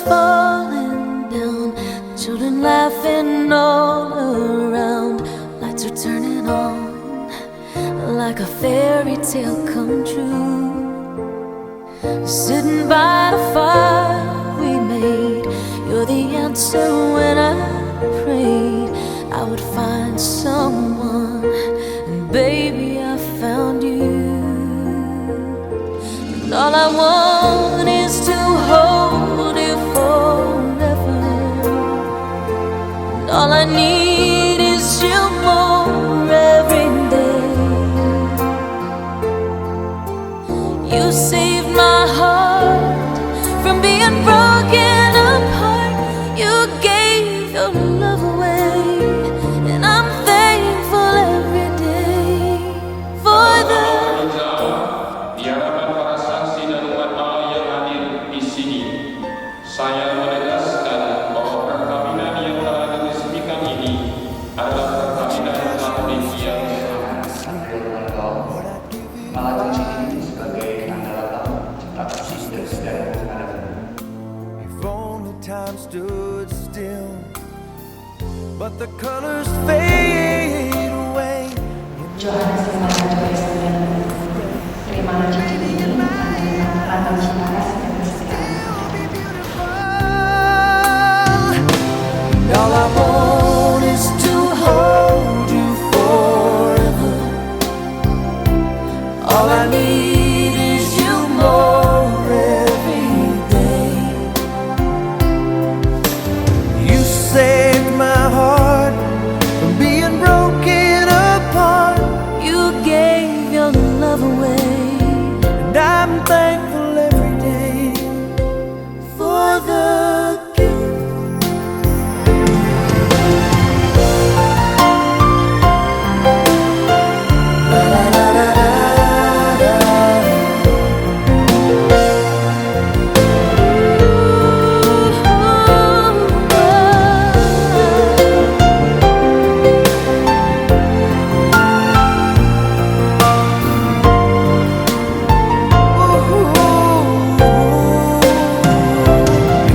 falling down, children laughing all around. Lights are turning on like a fairy tale come true. Sitting by the fire we made, you're the answer when I prayed I would find someone, and baby I found you. And all I want is to hold you forever, and all I need is you more every day. You saved my heart from being broken apart. You gave your love away, and I'm thankful every day for the di hadapan para saksi dan umat Allah yang hadir di sini, saya menegaskan bahwa perkawinan yang telah diresmikan ini adalah perkawinan Katolik yang malah cincin ini sebagai andalan tak konsisten dan berhadapan. If only time stood still, but the colors fade away. Johannes 5:9 terimalah cincin ini adalah lambang cinta kasih dan kesekian. All I want is to hold you forever. All I need is you more every day. You saved my heart from being broken apart. you gave your love away, And I'm thankful every day for the gift.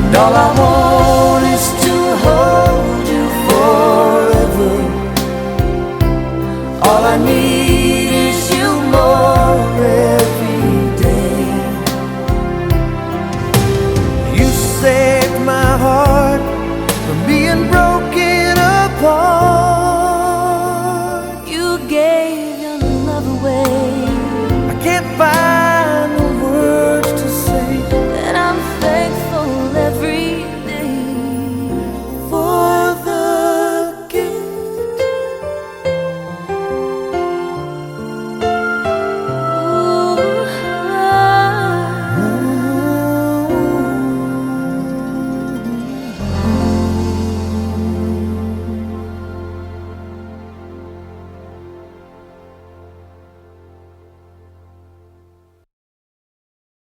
And all I want is to hold you forever. All I need is you more every day. You saved my heart from being broken apart. you gave your love away. I can't find